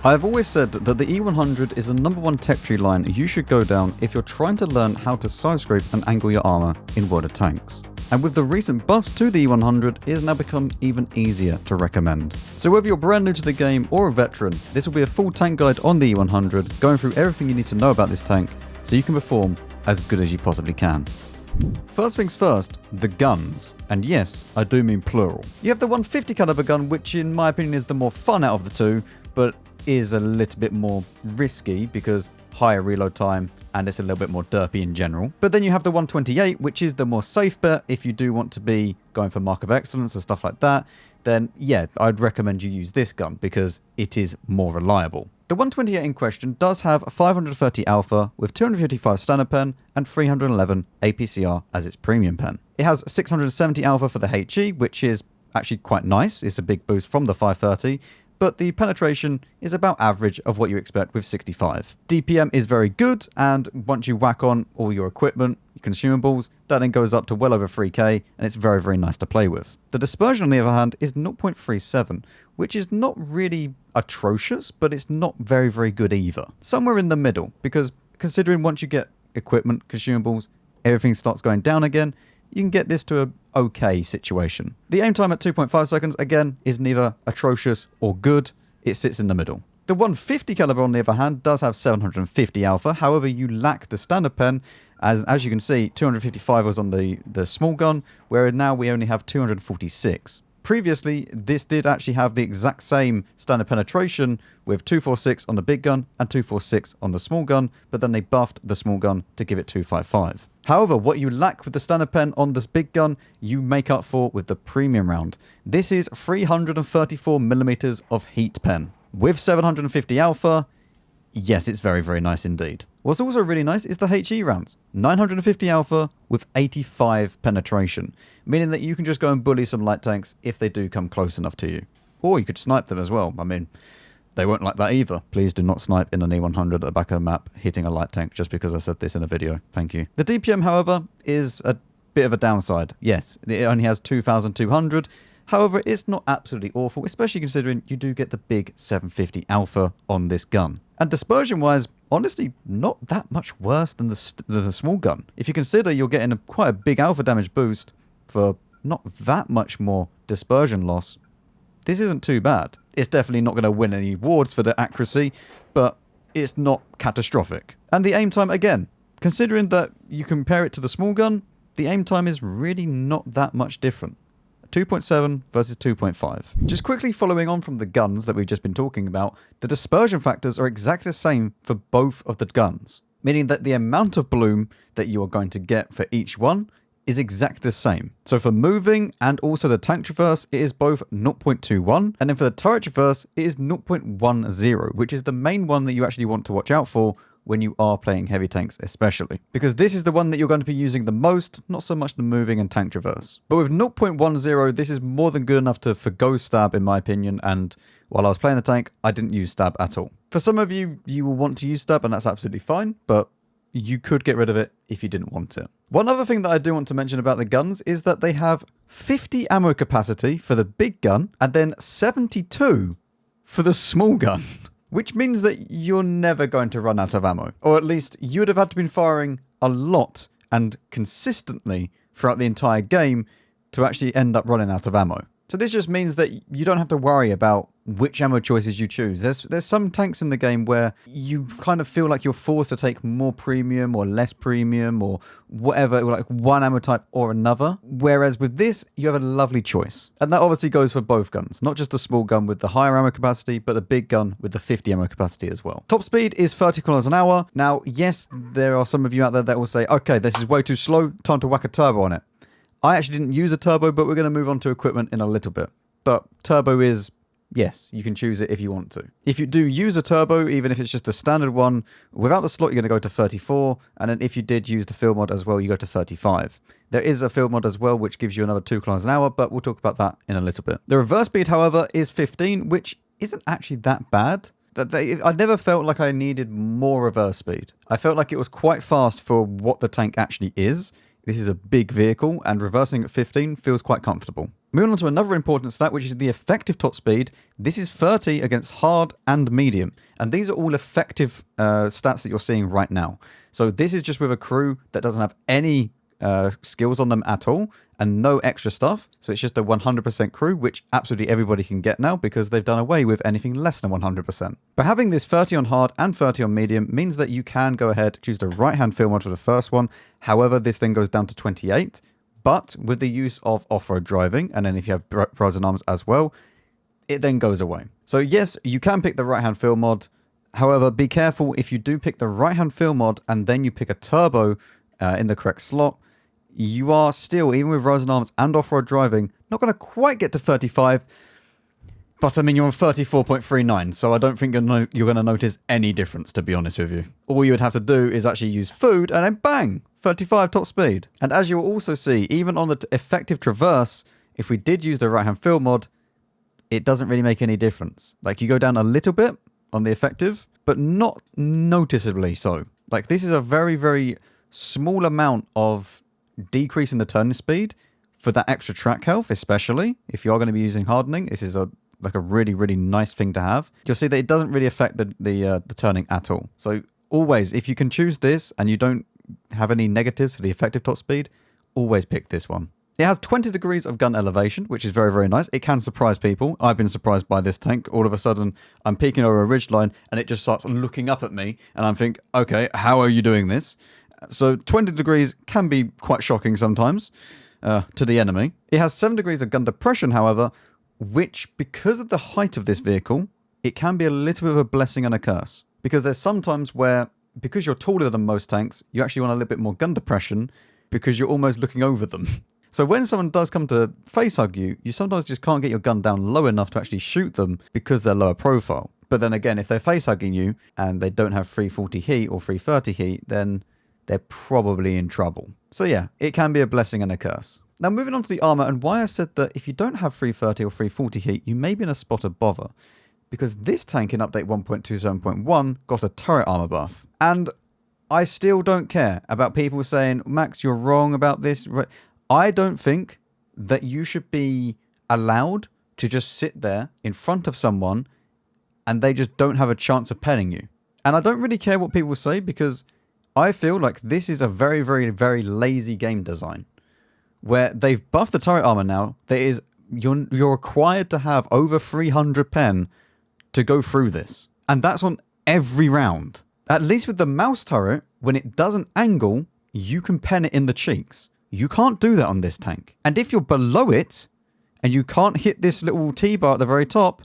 I've always said that the E100 is the #1 tech tree line you should go down if you're trying to learn how to side scrape and angle your armor in World of Tanks. And with the recent buffs to the E100, it has now become even easier to recommend. So whether you're brand new to the game or a veteran, this will be a full tank guide on the E100, going through everything you need to know about this tank so you can perform as good as you possibly can. First things first, the guns. And yes, I do mean plural. You have the 150 caliber gun, which in my opinion is the more fun out of the two, but is a little bit more risky because higher reload time and it's a little bit more derpy in general. But then you have the 128, which is the more safe bet if you do want to be going for Mark of Excellence and stuff like that. Then yeah, I'd recommend you use this gun because it is more reliable. The 128 in question does have 530 alpha with 255 standard pen and 311 APCR as its premium pen. It has 670 alpha for the HE, which is actually quite nice. It's a big boost from the 530. But the penetration is about average of what you expect with 65. DPM is very good, and once you whack on all your equipment, your consumables, that then goes up to well over 3k, and it's very, very nice to play with. The dispersion, on the other hand, is 0.37, which is not really atrocious, but it's not very, very good either. Somewhere in the middle, because considering once you get equipment, consumables, everything starts going down again, you can get this to an okay situation. The aim time at 2.5 seconds, again, is neither atrocious or good. It sits in the middle. The 150 caliber, on the other hand, does have 750 alpha. However, you lack the standard pen. As you can see, 255 was on the small gun, where now we only have 246. Previously, this did actually have the exact same standard penetration with 246 on the big gun and 246 on the small gun, but then they buffed the small gun to give it 255. However, what you lack with the standard pen on this big gun, you make up for with the premium round. This is 334mm of heat pen. With 750 alpha, yes, it's very, very nice indeed. What's also really nice is the HE rounds. 950 alpha with 85 penetration, meaning that you can just go and bully some light tanks if they do come close enough to you. Or you could snipe them as well. I mean, they won't like that either. Please do not snipe in an E100 at the back of the map hitting a light tank just because I said this in a video. Thank you. The DPM, however, is a bit of a downside. Yes, it only has 2,200. However, it's not absolutely awful, especially considering you do get the big 750 alpha on this gun. And dispersion-wise, honestly, not that much worse than the small gun. If you consider you're getting quite a big alpha damage boost for not that much more dispersion loss, this isn't too bad. It's definitely not going to win any awards for the accuracy, but it's not catastrophic. And the aim time, again, considering that you compare it to the small gun, the aim time is really not that much different. 2.7 versus 2.5. Just quickly following on from the guns that we've just been talking about, the dispersion factors are exactly the same for both of the guns, meaning that the amount of bloom that you are going to get for each one is exactly the same. So for moving and also the tank traverse, it is both 0.21, and then for the turret traverse, it is 0.10, which is the main one that you actually want to watch out for when you are playing heavy tanks especially. Because this is the one that you're going to be using the most, not so much the moving and tank traverse. But with 0.10, this is more than good enough to forgo stab in my opinion, and while I was playing the tank, I didn't use stab at all. For some of you, you will want to use stab and that's absolutely fine, but you could get rid of it if you didn't want it. One other thing that I do want to mention about the guns is that they have 50 ammo capacity for the big gun and then 72 for the small gun. Which means that you're never going to run out of ammo. Or at least you would have had to been firing a lot and consistently throughout the entire game to actually end up running out of ammo. So this just means that you don't have to worry about which ammo choices you choose. There's some tanks in the game where you kind of feel like you're forced to take more premium or less premium or whatever, like one ammo type or another. Whereas with this, you have a lovely choice. And that obviously goes for both guns, not just the small gun with the higher ammo capacity, but the big gun with the 50 ammo capacity as well. Top speed is 30 kilometers an hour. Now, yes, there are some of you out there that will say, okay, this is way too slow, time to whack a turbo on it. I actually didn't use a turbo, but we're going to move on to equipment in a little bit. But turbo is, yes, you can choose it if you want to. If you do use a turbo, even if it's just a standard one, without the slot, you're going to go to 34. And then if you did use the field mod as well, you go to 35. There is a field mod as well, which gives you another 2 kilometers an hour, but we'll talk about that in a little bit. The reverse speed, however, is 15, which isn't actually that bad. I never felt like I needed more reverse speed. I felt like it was quite fast for what the tank actually is. This is a big vehicle, and reversing at 15 feels quite comfortable. Moving on to another important stat, which is the effective top speed. This is 30 against hard and medium. And these are all effective stats that you're seeing right now. So this is just with a crew that doesn't have any skills on them at all and no extra stuff. So it's just a 100% crew, which absolutely everybody can get now because they've done away with anything less than 100%. But having this 30 on hard and 30 on medium means that you can go ahead, choose the right-hand field mod for the first one. However, this then goes down to 28. But with the use of off-road driving, and then if you have frozen arms as well, it then goes away. So yes, you can pick the right-hand field mod. However, be careful if you do pick the right-hand field mod and then you pick a turbo in the correct slot, you are still, even with frozen arms and off-road driving, not going to quite get to 35. But I mean, you're on 34.39, so I don't think you're going to notice any difference, to be honest with you. All you would have to do is actually use food and then bang! 35 top speed. And as you'll also see, even on the effective traverse, if we did use the right-hand field mod, it doesn't really make any difference. Like, you go down a little bit on the effective, but not noticeably so. Like, this is a very, very small amount of decrease in the turning speed for that extra track health, especially if you are going to be using hardening. This is a really, really nice thing to have. You'll see that it doesn't really affect the turning at all. So always, if you can choose this and you don't have any negatives for the effective top speed, always pick this one. It has 20 degrees of gun elevation, which is very, very nice. It can surprise people. I've been surprised by this tank. All of a sudden, I'm peeking over a ridgeline and it just starts looking up at me. And I'm thinking, okay, how are you doing this? So 20 degrees can be quite shocking sometimes to the enemy. It has 7 degrees of gun depression, however, which, because of the height of this vehicle, it can be a little bit of a blessing and a curse. Because there's some times where, because you're taller than most tanks, you actually want a little bit more gun depression because you're almost looking over them. So when someone does come to face hug you, you sometimes just can't get your gun down low enough to actually shoot them because they're lower profile. But then again, if they're face hugging you and they don't have 340 heat or 330 heat, then they're probably in trouble. So yeah, it can be a blessing and a curse. Now moving on to the armor, and why I said that if you don't have 330 or 340 heat, you may be in a spot of bother. Because this tank in update 1.27.1 got a turret armor buff. And I still don't care about people saying, Max, you're wrong about this. I don't think that you should be allowed to just sit there in front of someone and they just don't have a chance of penning you. And I don't really care what people say because I feel like this is a very, very, very lazy game design. Where they've buffed the turret armor now, you're required to have over 300 pen to go through this. And that's on every round. At least with the mouse turret, when it doesn't angle, you can pen it in the cheeks. You can't do that on this tank. And if you're below it, and you can't hit this little T-bar at the very top,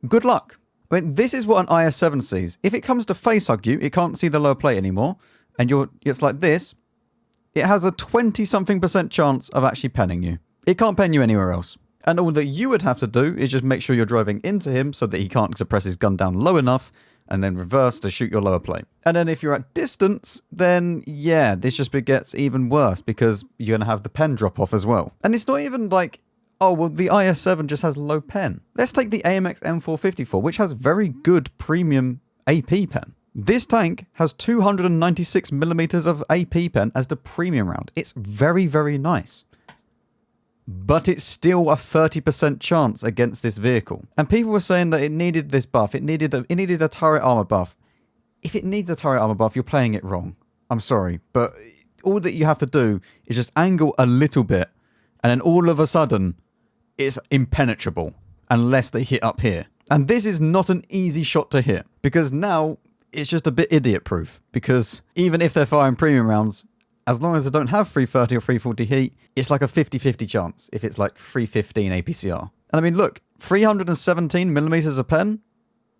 good luck. I mean, this is what an IS-7 sees. If it comes to face hug you, it can't see the lower plate anymore, and it's like this, it has a 20-something% chance of actually penning you. It can't pen you anywhere else. And all that you would have to do is just make sure you're driving into him so that he can't depress his gun down low enough and then reverse to shoot your lower plate. And then if you're at distance, then yeah, this just gets even worse because you're going to have the pen drop off as well. And it's not even like, oh, well, the IS-7 just has low pen. Let's take the AMX M454, which has very good premium AP pen. This tank has 296 millimeters of AP pen as the premium round. It's very, very nice. But it's still a 30% chance against this vehicle. And people were saying that it needed this buff. It needed a turret armor buff. If it needs a turret armor buff, you're playing it wrong. I'm sorry. But all that you have to do is just angle a little bit. And then all of a sudden, it's impenetrable. Unless they hit up here. And this is not an easy shot to hit. Because now, it's just a bit idiot-proof. Because even if they're firing premium rounds, as long as they don't have 330 or 340 heat, it's like a 50-50 chance if it's like 315 APCR. And I mean, look, 317 millimeters of pen, and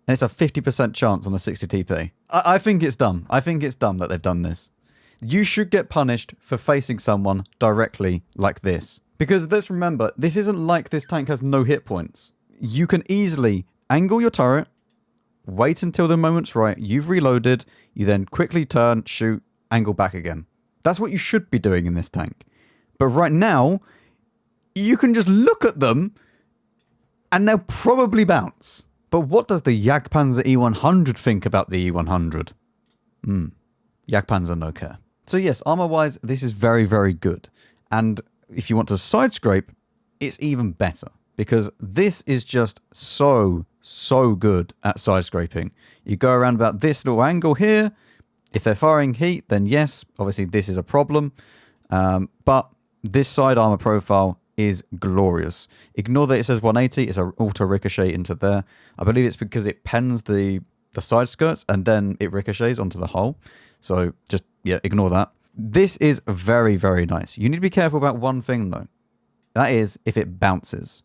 it's a 50% chance on a 60 TP. I think it's dumb. I think it's dumb that they've done this. You should get punished for facing someone directly like this. Because let's remember, this isn't like this tank has no hit points. You can easily angle your turret, wait until the moment's right, you've reloaded, you then quickly turn, shoot, angle back again. That's what you should be doing in this tank. But right now, you can just look at them and they'll probably bounce. But what does the Jagdpanzer E100 think about the E100? Jagdpanzer no care. So yes, armor-wise, this is very, very good. And if you want to side scrape, it's even better. Because this is just so good at side scraping. You go around about this little angle here. If they're firing heat, then yes, obviously this is a problem. But this side armor profile is glorious. Ignore that it says 180. It's an auto ricochet into there. I believe it's because it pens the side skirts and then it ricochets onto the hull. So just, yeah, ignore that. This is very, very nice. You need to be careful about one thing though. That is if it bounces.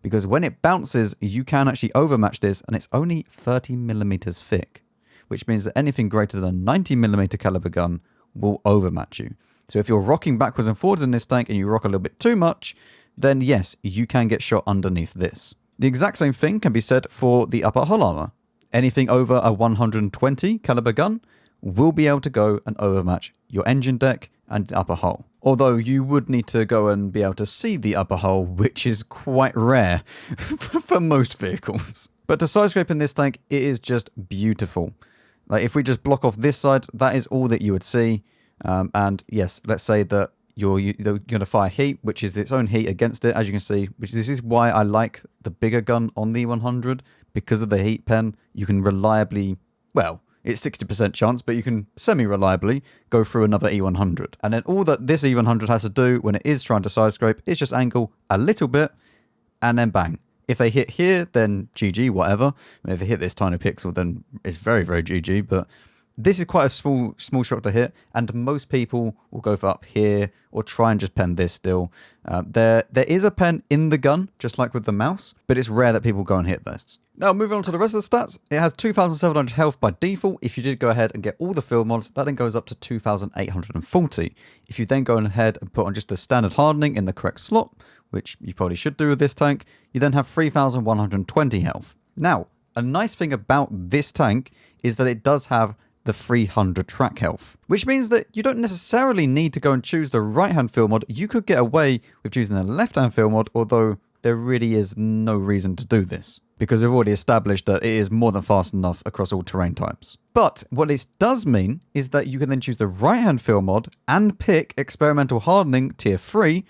Because when it bounces, you can actually overmatch this, and it's only 30 millimeters thick, which means that anything greater than a 90 millimeter caliber gun will overmatch you. So if you're rocking backwards and forwards in this tank and you rock a little bit too much, then yes, you can get shot underneath this. The exact same thing can be said for the upper hull armor. Anything over a 120 caliber gun will be able to go and overmatch your engine deck and the upper hull. Although you would need to go and be able to see the upper hull, which is quite rare for most vehicles. But to side scrape in this tank, it is just beautiful. Like if we just block off this side, that is all that you would see. And yes, let's say that you're going to fire heat, which is its own heat against it, as you can see. Which this is why I like the bigger gun on the E100, because of the heat pen. You can reliably, well, it's 60% chance, but you can semi-reliably go through another E100. And then all that this E100 has to do when it is trying to side scrape is just angle a little bit, and then bang. If they hit here, then GG, whatever. And if they hit this tiny pixel, then it's very, very GG. But this is quite a small shot to hit, and most people will go for up here or try and just pen this still. There is a pen in the gun, just like with the mouse, but it's rare that people go and hit this. Now, moving on to the rest of the stats, it has 2,700 health by default. If you did go ahead and get all the field mods, that then goes up to 2,840. If you then go ahead and put on just a standard hardening in the correct slot, which you probably should do with this tank, you then have 3,120 health. Now, a nice thing about this tank is that it does have the 300 track health, which means that you don't necessarily need to go and choose the right-hand field mod. You could get away with choosing the left-hand field mod, although there really is no reason to do this, because we've already established that it is more than fast enough across all terrain types. But what this does mean is that you can then choose the right-hand field mod and pick experimental hardening tier 3,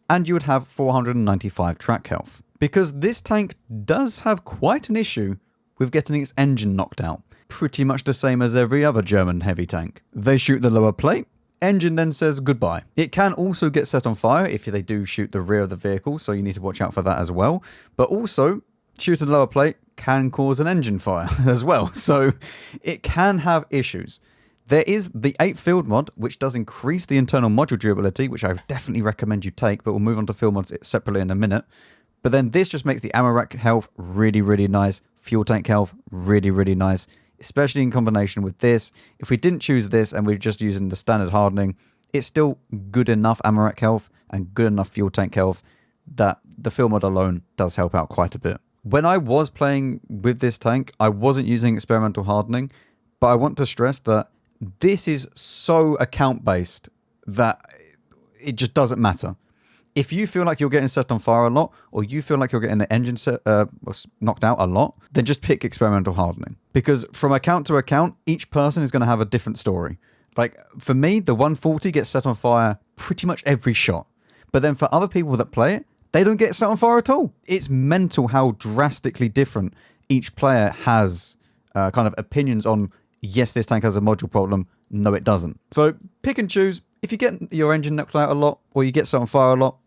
and you would have 495 track health. Because this tank does have quite an issue with getting its engine knocked out. Pretty much the same as every other German heavy tank. They shoot the lower plate, engine then says goodbye. It can also get set on fire if they do shoot the rear of the vehicle, so you need to watch out for that as well. But also, shooting the lower plate can cause an engine fire as well, so it can have issues. There is the 8 field mod, which does increase the internal module durability, which I definitely recommend you take, but we'll move on to field mods separately in a minute. But then this just makes the ammo rack health really, really nice. Fuel tank health, really, really nice, especially in combination with this. If we didn't choose this and we're just using the standard hardening, it's still good enough ammo rack health and good enough fuel tank health that the field mod alone does help out quite a bit. When I was playing with this tank, I wasn't using experimental hardening, but I want to stress that this is so account-based that it just doesn't matter. If you feel like you're getting set on fire a lot, or you feel like you're getting the engine knocked out a lot, then just pick experimental hardening. Because from account to account, each person is going to have a different story. Like, for me, the 140 gets set on fire pretty much every shot. But then for other people that play it, they don't get set on fire at all. It's mental how drastically different each player has kind of opinions on, yes, this tank has a module problem, no, it doesn't. So pick and choose. If you get your engine knocked out a lot, or you get set on fire a lot,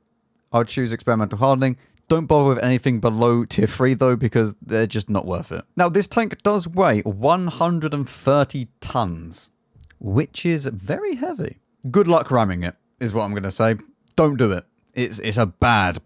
I would choose experimental hardening. Don't bother with anything below tier 3 though, because they're just not worth it. Now, this tank does weigh 130 tons, which is very heavy. Good luck ramming it, is what I'm going to say. Don't do it. It's a bad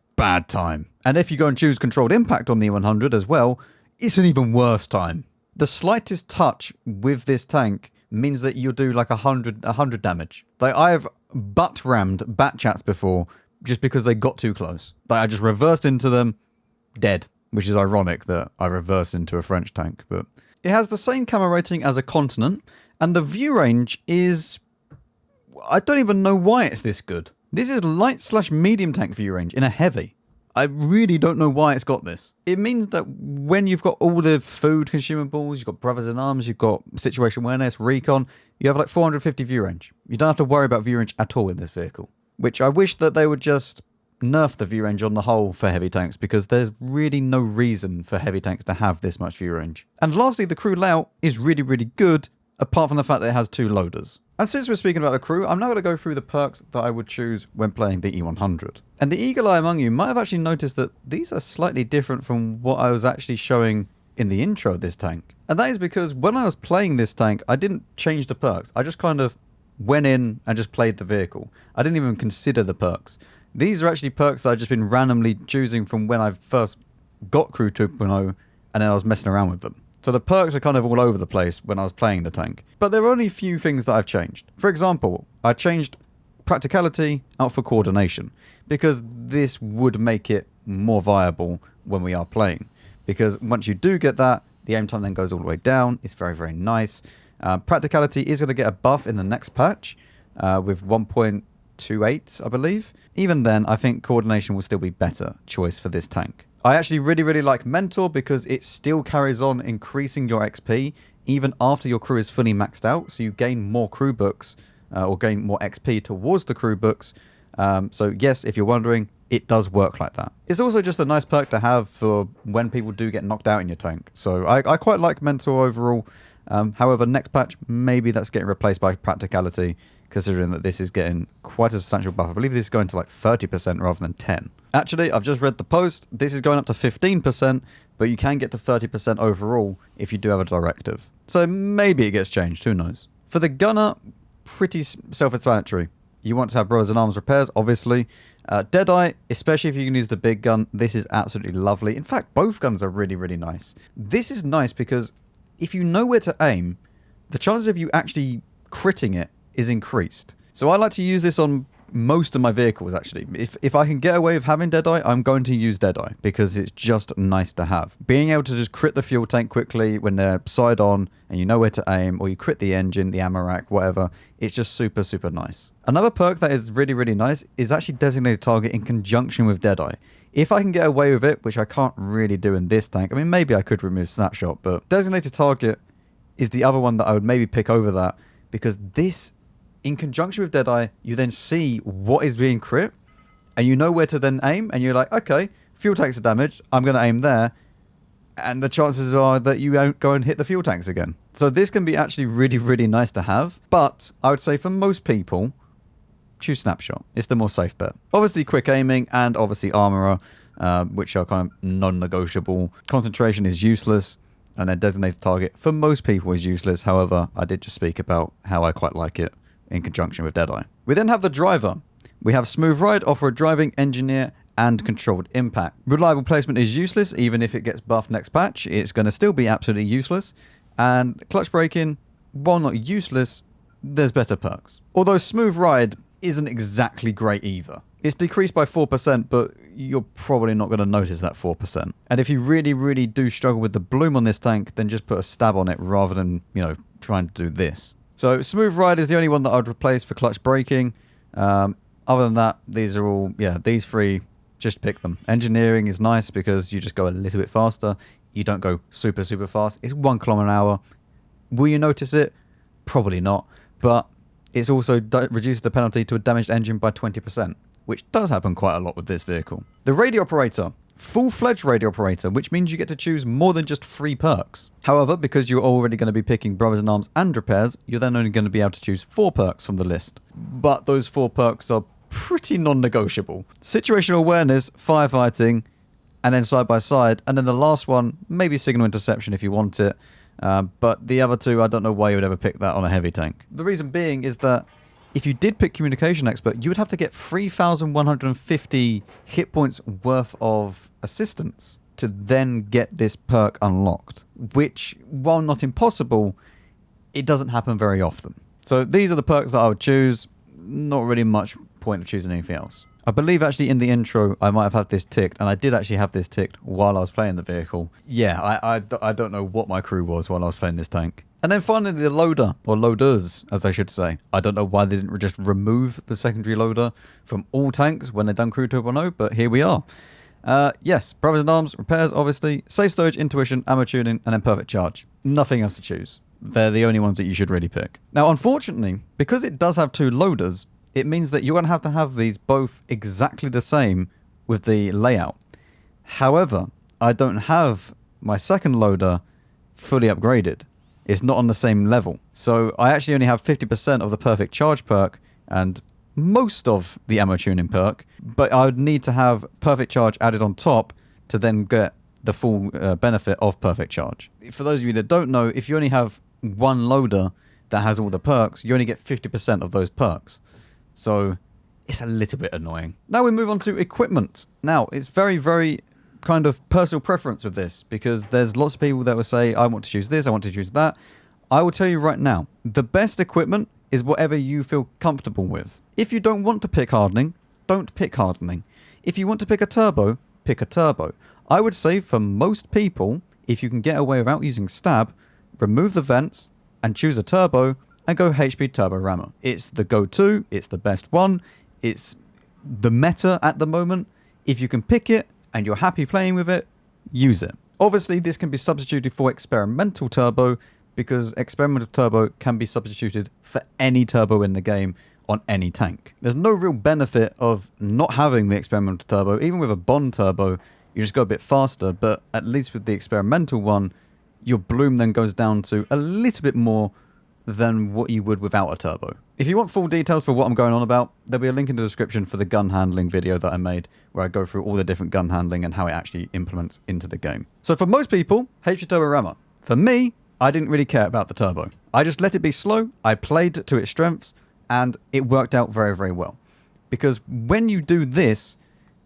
time. And if you go and choose controlled impact on the E100 as well, it's an even worse time. The slightest touch with this tank means that you'll do like 100 damage. Like, I've butt rammed bat chats before just because they got too close. Like, I just reversed into them, dead. Which is ironic that I reversed into a French tank. But it has the same camo rating as a Continent, and the view range is... I don't even know why it's this good. This is light/medium tank view range in a heavy. I really don't know why it's got this. It means that when you've got all the food consumables, you've got brothers in arms, you've got situation awareness, recon, you have like 450 view range. You don't have to worry about view range at all in this vehicle. Which I wish that they would just nerf the view range on the whole for heavy tanks because there's really no reason for heavy tanks to have this much view range. And lastly, the crew layout is really, really good, apart from the fact that it has 2 loaders. And since we're speaking about the crew, I'm now going to go through the perks that I would choose when playing the E100. And the eagle eye among you might have actually noticed that these are slightly different from what I was actually showing in the intro of this tank. And that is because when I was playing this tank, I didn't change the perks. I just kind of went in and just played the vehicle. I didn't even consider the perks. These are actually perks that I've just been randomly choosing from when I first got Crew 2.0 and then I was messing around with them. So the perks are kind of all over the place when I was playing the tank. But there are only a few things that I've changed. For example, I changed practicality out for coordination because this would make it more viable when we are playing. Because once you do get that, the aim time then goes all the way down. It's very, very nice. Practicality is going to get a buff in the next patch with 1.28, I believe. Even then, I think coordination will still be better choice for this tank. I actually really, really like Mentor because it still carries on increasing your XP even after your crew is fully maxed out. So you gain more crew books or gain more XP towards the crew books. So yes, if you're wondering, it does work like that. It's also just a nice perk to have for when people do get knocked out in your tank. So I quite like Mentor overall. However, next patch, maybe that's getting replaced by practicality, considering that this is getting quite a substantial buff. I believe this is going to like 30% rather than 10. Actually, I've just read the post. This is going up to 15%, but you can get to 30% overall if you do have a directive. So maybe it gets changed, who knows. For the gunner, pretty self-explanatory. You want to have Brothers in Arms repairs, obviously. Deadeye, especially if you can use the big gun, this is absolutely lovely. In fact, both guns are really, really nice. This is nice because if you know where to aim, the chances of you actually critting it is increased. So I like to use this on most of my vehicles, actually. If I can get away with having Deadeye, I'm going to use Deadeye because it's just nice to have. Being able to just crit the fuel tank quickly when they're side on and you know where to aim, or you crit the engine, the ammo rack, whatever, it's just super, super nice. Another perk that is really, really nice is actually Designated Target in conjunction with Deadeye. If I can get away with it, which I can't really do in this tank, I mean, maybe I could remove Snapshot, but Designated Target is the other one that I would maybe pick over that because this, in conjunction with Deadeye, you then see what is being crit and you know where to then aim and you're like, okay, fuel tanks are damaged, I'm going to aim there, and the chances are that you won't go and hit the fuel tanks again. So this can be actually really, really nice to have, but I would say for most people, choose Snapshot. It's the more safe bet. Obviously quick aiming and obviously Armour, which are kind of non-negotiable. Concentration is useless, and then Designated Target for most people is useless. However, I did just speak about how I quite like it in conjunction with Deadeye. We then have the driver. We have Smooth Ride, Off-Road Driving, Engineer, and Controlled Impact. Reliable Placement is useless, even if it gets buffed next patch. It's going to still be absolutely useless. And Clutch Braking, while not useless, there's better perks. Although Smooth Ride isn't exactly great either. It's decreased by 4%, but you're probably not going to notice that 4%. And if you really, really do struggle with the bloom on this tank, then just put a stab on it rather than, you know, trying to do this. So Smooth Ride is the only one that I'd replace for Clutch Braking. Other than that, these are all, yeah, these three, just pick them. Engineering is nice because you just go a little bit faster. You don't go super, super fast. It's 1 kilometer an hour. Will you notice it? Probably not. But it's also reduced the penalty to a damaged engine by 20%, which does happen quite a lot with this vehicle. The Radio Operator. Full-fledged Radio Operator, which means you get to choose more than just 3 perks. However, because you're already going to be picking Brothers in Arms and Repairs, you're then only going to be able to choose 4 perks from the list. But those 4 perks are pretty non-negotiable. Situational Awareness, Firefighting, and then Side by Side, and then the last one, maybe Signal Interception if you want it. But the other 2, I don't know why you would ever pick that on a heavy tank. The reason being is that if you did pick Communication Expert, you would have to get 3,150 hit points worth of assistance to then get this perk unlocked, which, while not impossible, it doesn't happen very often. So these are the perks that I would choose. Not really much point of choosing anything else. I believe actually in the intro I might have had this ticked, and I did actually have this ticked while I was playing the vehicle. Yeah, I don't know what my crew was while I was playing this tank. And then finally the loader, or loaders as I should say. I don't know why they didn't just remove the secondary loader from all tanks when they done Crew 2.0, but here we are. Yes, Brothers in Arms, Repairs obviously, Safe Stowage, Intuition, Ammo Tuning, and then Perfect Charge. Nothing else to choose. They're the only ones that you should really pick. Now unfortunately, because it does have 2 loaders, it means that you're going to have these both exactly the same with the layout. However, I don't have my second loader fully upgraded. It's not on the same level. So I actually only have 50% of the perfect charge perk and most of the ammo tuning perk, but I would need to have perfect charge added on top to then get the full benefit of perfect charge. For those of you that don't know, if you only have one loader that has all the perks, you only get 50% of those perks. So it's a little bit annoying. Now we move on to equipment. Now, it's very, very kind of personal preference with this, because there's lots of people that will say, I want to choose this, I want to choose that. I will tell you right now, the best equipment is whatever you feel comfortable with. If you don't want to pick hardening, don't pick hardening. If you want to pick a turbo, pick a turbo. I would say for most people, if you can get away without using stab, remove the vents and choose a turbo and go HP turbo rammer. It's the go-to, it's the best one, it's the meta at the moment. If you can pick it and you're happy playing with it, use it. Obviously, this can be substituted for experimental turbo, because experimental turbo can be substituted for any turbo in the game on any tank. There's no real benefit of not having the experimental turbo. Even with a Bond turbo, you just go a bit faster, but at least with the experimental one, your bloom then goes down to a little bit more than what you would without a turbo. If you want full details for what I'm going on about, there'll be a link in the description for the gun handling video that I made, where I go through all the different gun handling and how it actually implements into the game. So for most people, HP turbo rammer. For me, I didn't really care about the turbo. I just let it be slow, I played to its strengths, and it worked out very, very well. Because when you do this,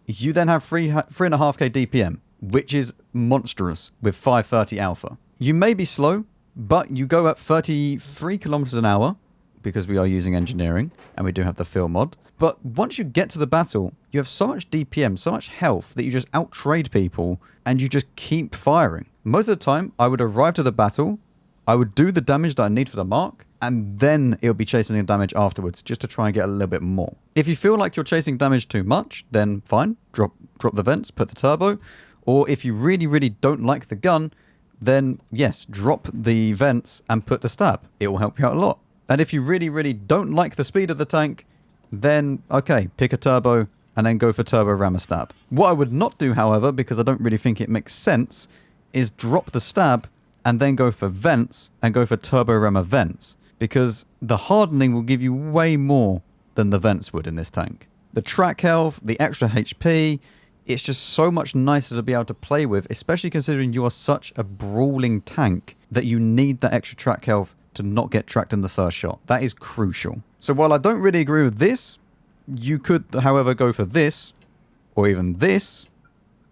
you then have 3.5k DPM, which is monstrous with 530 alpha. You may be slow, but you go at 33 kilometers an hour, because we are using engineering, and we do have the fill mod. But once you get to the battle, you have so much DPM, so much health, that you just out-trade people, and you just keep firing. Most of the time, I would arrive to the battle, I would do the damage that I need for the mark, and then it'll be chasing the damage afterwards, just to try and get a little bit more. If you feel like you're chasing damage too much, then fine, drop the vents, put the turbo. Or if you really, really don't like the gun, then yes, drop the vents and put the stab. It will help you out a lot. And if you really, really don't like the speed of the tank, then okay, pick a turbo and then go for turbo rammer stab. What I would not do, however, because I don't really think it makes sense, is drop the stab and then go for vents and go for turbo rammer vents, because the hardening will give you way more than the vents would in this tank. The track health, the extra HP, it's just so much nicer to be able to play with, especially considering you are such a brawling tank that you need that extra track health to not get tracked in the first shot. That is crucial. So while I don't really agree with this, you could, however, go for this, or even this,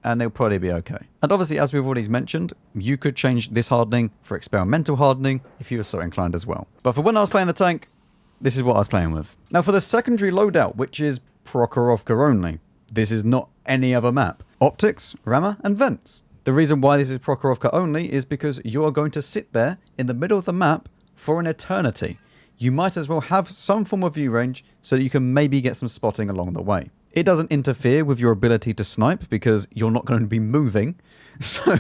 and they'll probably be okay. And obviously, as we've already mentioned, you could change this hardening for experimental hardening if you were so inclined as well. But for when I was playing the tank, this is what I was playing with. Now for the secondary loadout, which is Prokhorovka only, this is not any other map. Optics, rammer, and vents. The reason why this is Prokhorovka only is because you are going to sit there in the middle of the map for an eternity. You might as well have some form of view range so that you can maybe get some spotting along the way. It doesn't interfere with your ability to snipe because you're not going to be moving. So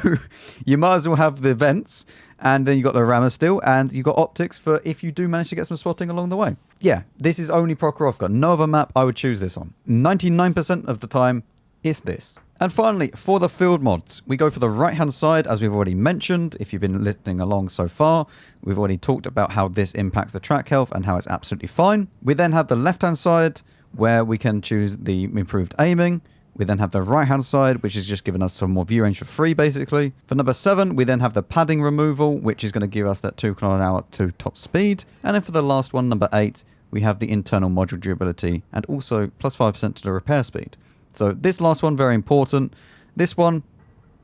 you might as well have the vents, and then you got the rammer still, and you got optics for if you do manage to get some spotting along the way. Yeah, this is only Prokhorovka. No other map I would choose this on. 99% of the time, it's this. And finally, for the field mods, we go for the right-hand side, as we've already mentioned. If you've been listening along so far, we've already talked about how this impacts the track health and how it's absolutely fine. We then have the left-hand side, where we can choose the improved aiming. We then have the right-hand side, which is just giving us some more view range for free, basically. For number 7, we then have the padding removal, which is going to give us that 2 km/h to top speed. And then for the last one, number 8, we have the internal module durability and also plus 5% to the repair speed. So this last one, very important. This one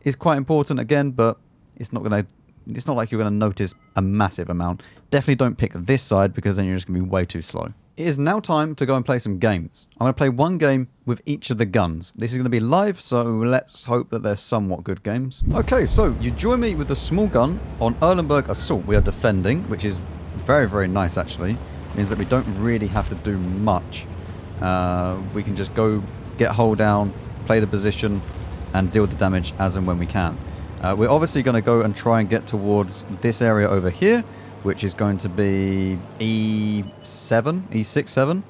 is quite important again, but it's not like you're going to notice a massive amount. Definitely don't pick this side, because then you're just going to be way too slow. It is now time to go and play some games. I'm going to play one game with each of the guns. This is going to be live, so let's hope that they're somewhat good games. Okay, so you join me with the small gun on Erlenberg Assault. We are defending, which is very, very nice, actually. It means that we don't really have to do much. We can just go get hull down, play the position, and deal with the damage as and when we can. We're obviously going to go and try and get towards this area over here, which is going to be E7, E6, 7.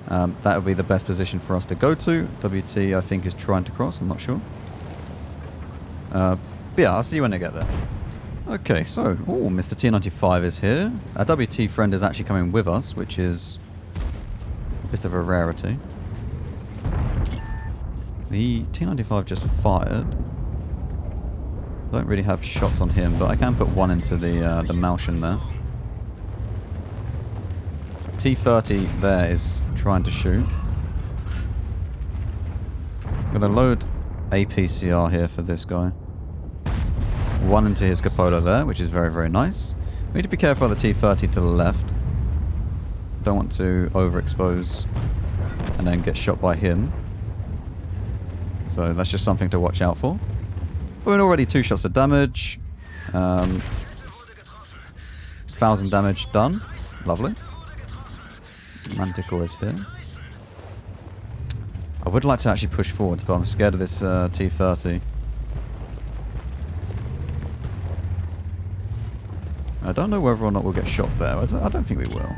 That would be the best position for us to go to. WT, I think, is trying to cross. I'm not sure. But yeah, I'll see you when I get there. Okay, so, oh, Mr. T95 is here. Our WT friend is actually coming with us, which is a bit of a rarity. The T95 just fired. I don't really have shots on him, but I can put one into the Malshin there. T30 there is trying to shoot. I'm going to load APCR here for this guy. One into his cupola there, which is very, very nice. We need to be careful of the T30 to the left. Don't want to overexpose and then get shot by him. So that's just something to watch out for. We're already 2 shots of damage. 1000 damage done. Lovely. Manticore is here. I would like to actually push forwards, but I'm scared of this T30. I don't know whether or not we'll get shot there. I don't think we will.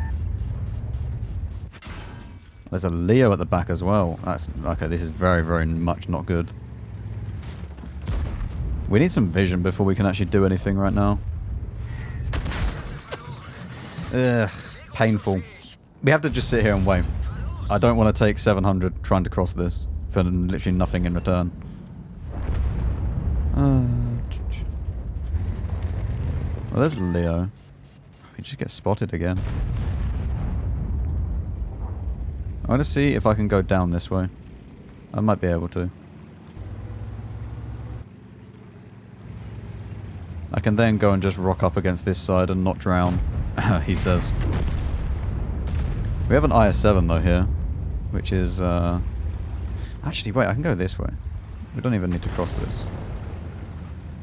There's a Leo at the back as well. That's okay, this is very, very much not good. We need some vision before we can actually do anything right now. Ugh, painful. We have to just sit here and wait. I don't want to take 700 trying to cross this for literally nothing in return. Well, there's Leo. We just get spotted again. I want to see if I can go down this way. I might be able to. I can then go and just rock up against this side and not drown, he says. We have an IS-7 though here, which is... Actually, wait, I can go this way. We don't even need to cross this.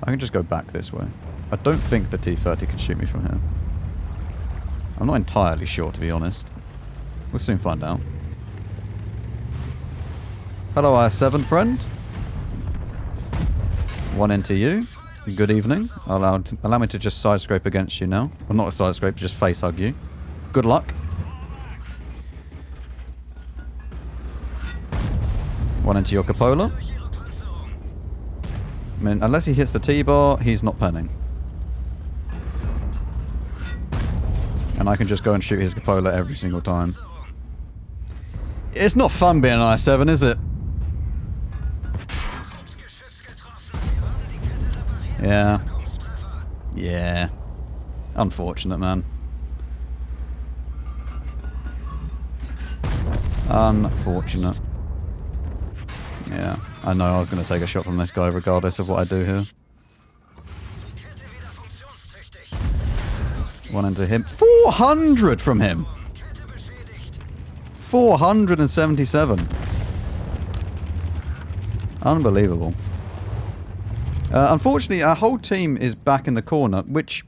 I can just go back this way. I don't think the T-30 can shoot me from here. I'm not entirely sure, to be honest. We'll soon find out. Hello, IS-7 friend. One into you. Good evening. Allow me to just side scrape against you now. Well, not a side scrape, just face hug you. Good luck. One into your cupola. I mean, unless he hits the T-bar, he's not penning. And I can just go and shoot his cupola every single time. It's not fun being an I-7, is it? Yeah. Yeah. Unfortunate, man. Unfortunate. Yeah. I know I was going to take a shot from this guy regardless of what I do here. One into him. 400 from him! 477. Unbelievable. Unfortunately, our whole team is back in the corner, which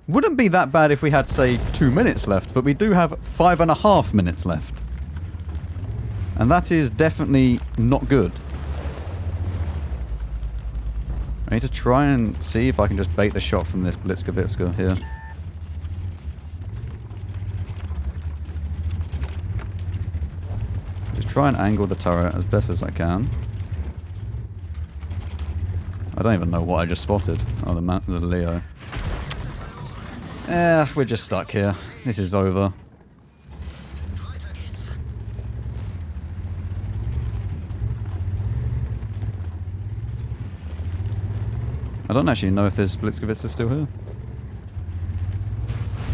wouldn't be that bad if we had, say, 2 minutes left, but we do have 5.5 minutes left. And that is definitely not good. I need to try and see if I can just bait the shot from this Blitzkowitska here. Just try and angle the turret as best as I can. I don't even know what I just spotted. Oh, the Leo. We're just stuck here. This is over. I don't actually know if this Blitzkowitz is still here.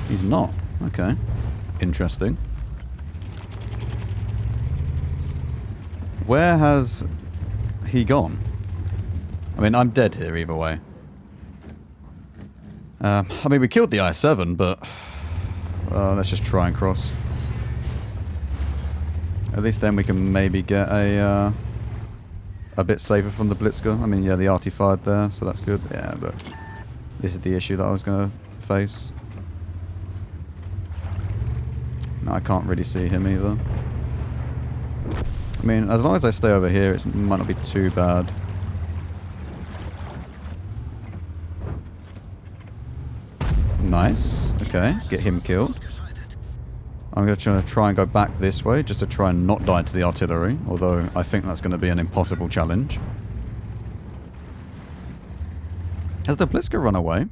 He's not. Okay. Interesting. Where has he gone? I mean, I'm dead here either way. I mean, we killed the I-7, but... let's just try and cross. At least then we can maybe get a bit safer from the Blitzker. I mean, yeah, the RT fired there, so that's good. Yeah, but this is the issue that I was going to face. No, I can't really see him either. I mean, as long as I stay over here, it might not be too bad. Nice. Okay, get him killed. I'm going to try and go back this way just to try and not die to the artillery, although I think that's going to be an impossible challenge. Has the Blisker run away?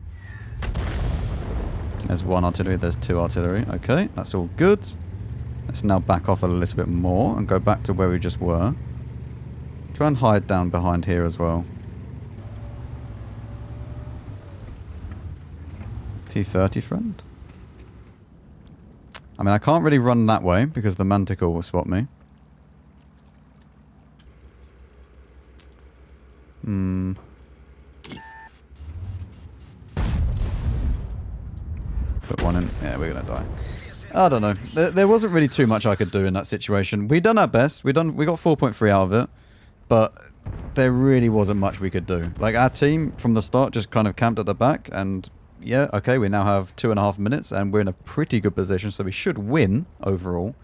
There's one artillery, there's two artillery. Okay, that's all good. Let's now back off a little bit more and go back to where we just were. Try and hide down behind here as well. T30 friend? I mean, I can't really run that way because the Manticore will spot me. Put one in. Yeah, we're gonna die. I don't know. There wasn't really too much I could do in that situation. We done our best. We got 4.3 out of it, but there really wasn't much we could do. Like, our team from the start just kind of camped at the back, and yeah, okay, we now have 2.5 minutes, and we're in a pretty good position, so we should win overall.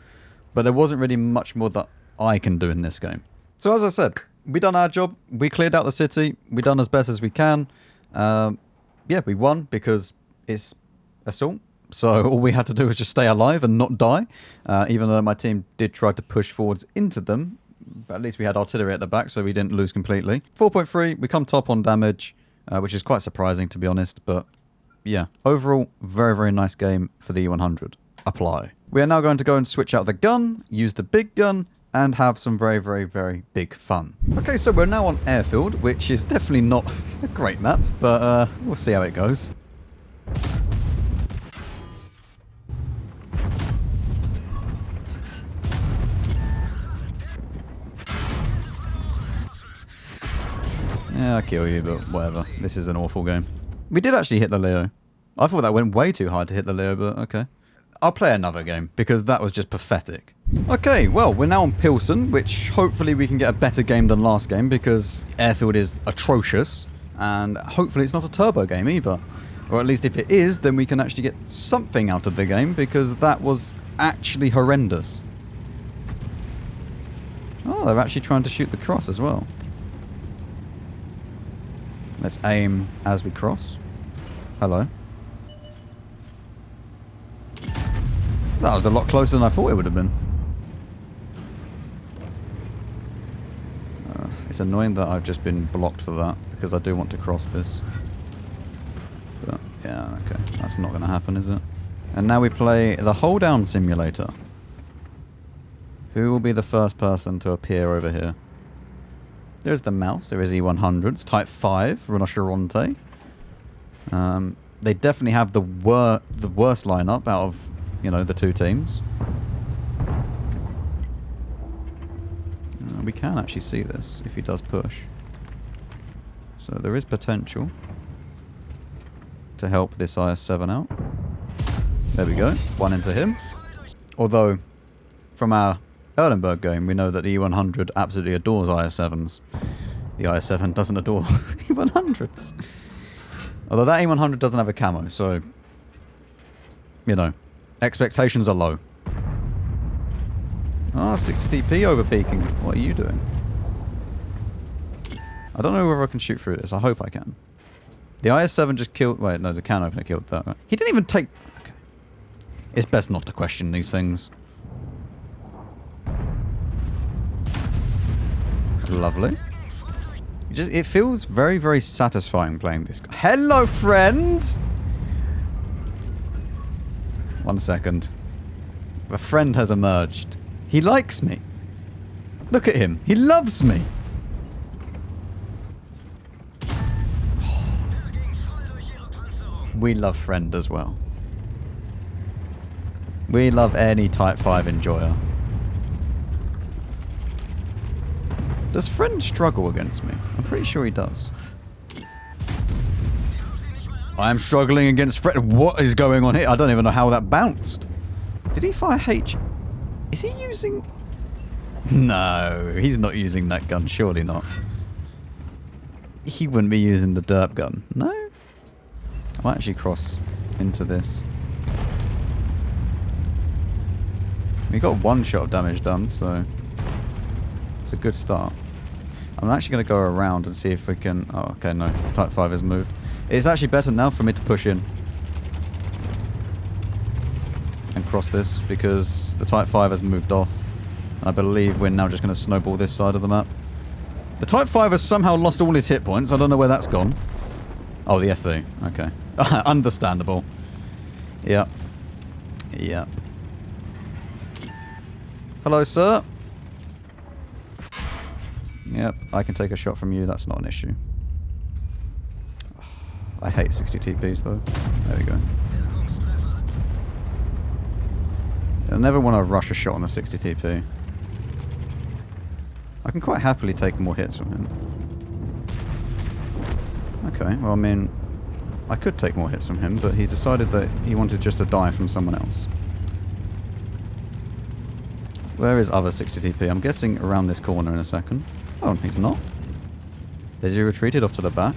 But there wasn't really much more that I can do in this game. So as I said, we done our job. We cleared out the city. We done as best as we can. Yeah, we won because it's assault. So all we had to do was just stay alive and not die. Even though my team did try to push forwards into them. But at least we had artillery at the back, so we didn't lose completely. 4.3, we come top on damage, which is quite surprising, to be honest. But yeah, overall, very, very nice game for the E100. Apply. We are now going to go and switch out the gun, use the big gun, and have some very, very, very big fun. Okay, so we're now on Airfield, which is definitely not a great map, but we'll see how it goes. Yeah, I'll kill you, but whatever. This is an awful game. We did actually hit the Leo. I thought that went way too hard to hit the Leo, but okay. I'll play another game, because that was just pathetic. Okay, well, we're now on Pilsen, which hopefully we can get a better game than last game, because Airfield is atrocious, and hopefully it's not a turbo game either. Or at least if it is, then we can actually get something out of the game, because that was actually horrendous. Oh, they're actually trying to shoot the cross as well. Let's aim as we cross. Hello. That was a lot closer than I thought it would have been. It's annoying that I've just been blocked for that, because I do want to cross this. But, yeah, okay. That's not going to happen, is it? And now we play the Hold Down Simulator. Who will be the first person to appear over here? There's the mouse. There is E100s. Type 5, Rinoceronte. They definitely have the worst lineup out of, you know, the two teams. We can actually see this if he does push. So there is potential to help this IS-7 out. There we go. One into him. Although, from our Erlenberg game, we know that the E100 absolutely adores IS-7s. The IS-7 doesn't adore E100s. Although that E100 doesn't have a camo, so, you know, expectations are low. Ah, 60 TP over peaking. What are you doing? I don't know whether I can shoot through this. I hope I can. The IS-7 just killed... Wait, no, the can opener killed that. Right? He didn't even take... Okay. It's best not to question these things. Lovely. It feels very, very satisfying playing this. Hello, friend! 1 second. A friend has emerged. He likes me. Look at him. He loves me. We love friend as well. We love any Type 5 enjoyer. Does friend struggle against me? I'm pretty sure he does. I am struggling against friend. What is going on here? I don't even know how that bounced. Did he fire H? Is he using... No, he's not using that gun. Surely not. He wouldn't be using the derp gun. No? I might actually cross into this. We got one shot of damage done, so... It's a good start. I'm actually going to go around and see if we can... Oh, okay, no. Type 5 has moved. It's actually better now for me to push in. and cross this because the Type 5 has moved off. And I believe we're now just going to snowball this side of the map. The Type 5 has somehow lost all his hit points. I don't know where that's gone. Oh, the FV. Okay. Understandable. Yep. Yep. Hello, sir. Yep, I can take a shot from you. That's not an issue. I hate 60 TPs, though. There we go. I never want to rush a shot on the 60 TP. I can quite happily take more hits from him. Okay, well, I mean, I could take more hits from him, but he decided that he wanted just to die from someone else. Where is other 60 TP? I'm guessing around this corner in a second. Oh, he's not. Has he retreated off to the back?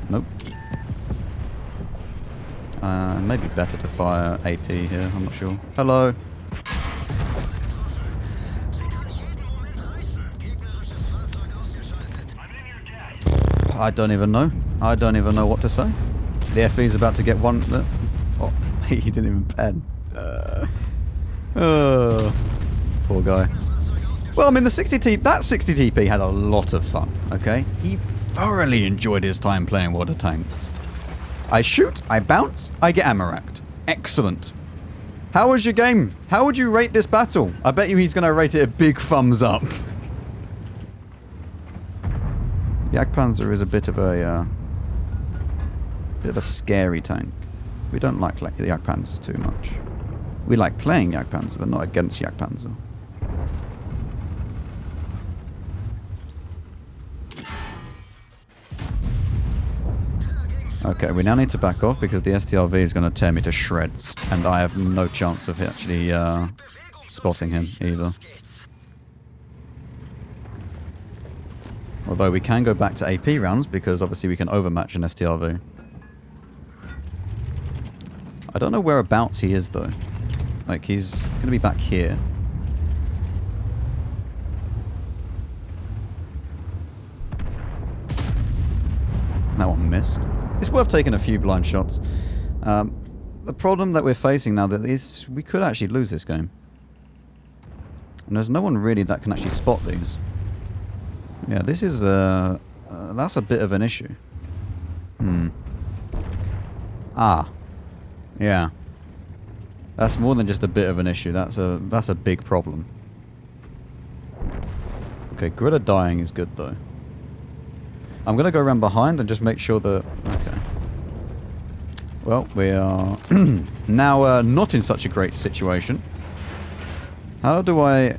Nope. Maybe better to fire AP here, I'm not sure. Hello. I don't even know. I don't even know what to say. The FE is about to get one... Oh, he didn't even pen. Poor guy. Well, I mean, that 60 TP had a lot of fun, okay? He thoroughly enjoyed his time playing water tanks. I shoot, I bounce, I get ammo racked. Excellent. How was your game? How would you rate this battle? I bet you he's going to rate it a big thumbs up. Jagdpanzer is a bit of a scary tank. We don't like the Jagdpanzers too much. We like playing Jagdpanzer, but not against Jagdpanzer. Okay, we now need to back off because the STRV is going to tear me to shreds. And I have no chance of actually spotting him either. Although we can go back to AP rounds because obviously we can overmatch an STRV. I don't know whereabouts he is though. Like he's going to be back here. That one missed. It's worth taking a few blind shots. The problem that we're facing now is we could actually lose this game. And there's no one really that can actually spot these. Yeah, this is that's a bit of an issue. Ah. Yeah. That's more than just a bit of an issue. That's a big problem. Okay, Grilla dying is good though. I'm going to go around behind and just make sure that... Okay. Well, we are now not in such a great situation. How do I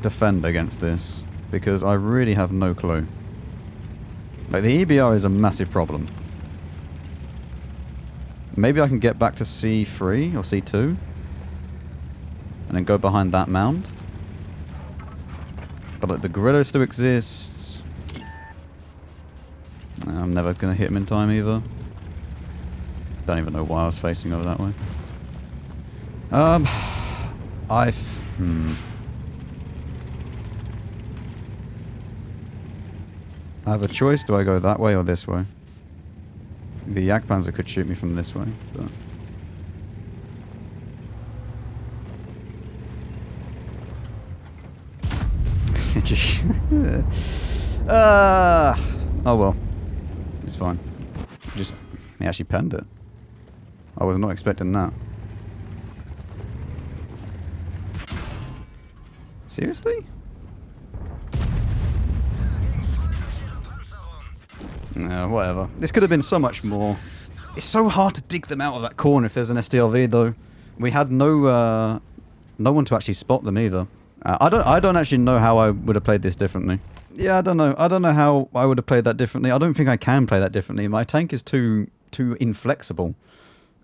defend against this? Because I really have no clue. Like, the EBR is a massive problem. Maybe I can get back to C3 or C2. And then go behind that mound. But like, the gorilla still exists. I'm never going to hit him in time either. Don't even know why I was facing over that way. I have a choice. Do I go that way or this way? The Jagdpanzer could shoot me from this way, but... oh well. It's fine. He actually penned it. I was not expecting that. Seriously? Whatever. This could have been so much more. It's so hard to dig them out of that corner if there's an STRV though. We had no one to actually spot them either. I don't actually know how I would have played this differently. Yeah, I don't know. I don't know how I would have played that differently. I don't think I can play that differently. My tank is too inflexible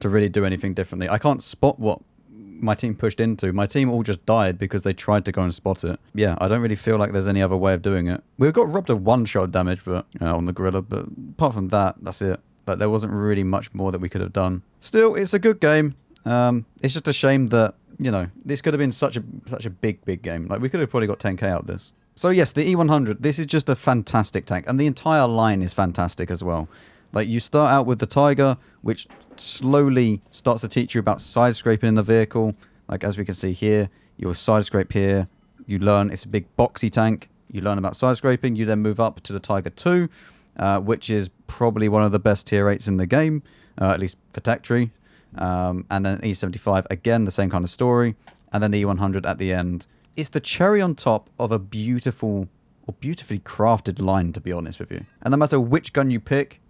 to really do anything differently. I can't spot what my team pushed into. My team all just died because they tried to go and spot it. Yeah, I don't really feel like there's any other way of doing it. We got robbed of one shot damage, but on the gorilla. But apart from that, that's it. Like, there wasn't really much more that we could have done. Still, it's a good game. It's just a shame that, you know, this could have been such a big game. Like, we could have probably got 10k out of this. So yes, the E100, this is just a fantastic tank. And the entire line is fantastic as well. Like, you start out with the Tiger, which slowly starts to teach you about side scraping in the vehicle. Like, as we can see here, you'll side scrape here. You learn it's a big boxy tank. You learn about side scraping. You then move up to the Tiger 2, which is probably one of the best tier 8s in the game, at least for tech tree. And then E75, again, the same kind of story. And then the E100 at the end. It's the cherry on top of a beautifully crafted line, to be honest with you. And no matter which gun you pick,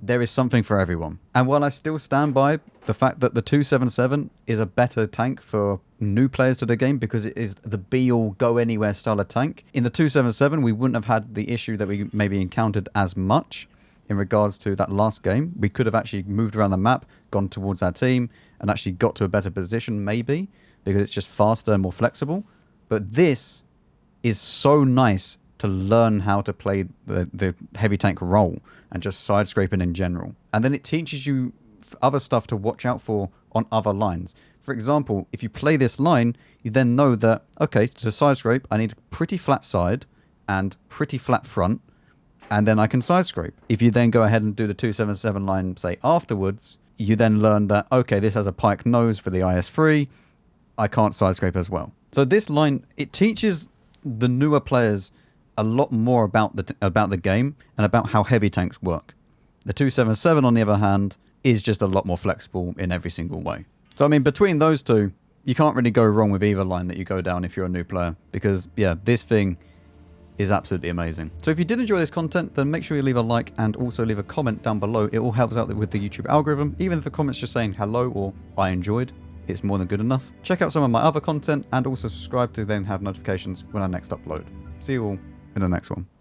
there is something for everyone. And while I still stand by the fact that the 277 is a better tank for new players to the game because it is the be-all, go-anywhere style of tank, in the 277 we wouldn't have had the issue that we maybe encountered as much in regards to that last game. We could have actually moved around the map, gone towards our team, and actually got to a better position maybe, because it's just faster and more flexible. But this is so nice to learn how to play the heavy tank role and just side scraping in general. And then it teaches you other stuff to watch out for on other lines. For example, if you play this line, you then know that, okay, to side scrape, I need a pretty flat side and pretty flat front, and then I can side scrape. If you then go ahead and do the 277 line, say, afterwards, you then learn that, okay, this has a pike nose for the IS-3, I can't side scrape as well. So this line, it teaches the newer players a lot more about the game and about how heavy tanks work. The 277, on the other hand, is just a lot more flexible in every single way. So, I mean, between those two, you can't really go wrong with either line that you go down if you're a new player. Because, yeah, this thing is absolutely amazing. So if you did enjoy this content, then make sure you leave a like and also leave a comment down below. It all helps out with the YouTube algorithm. Even if the comment's just saying hello or I enjoyed, it's more than good enough. Check out some of my other content and also subscribe to then have notifications when I next upload. See you all in the next one.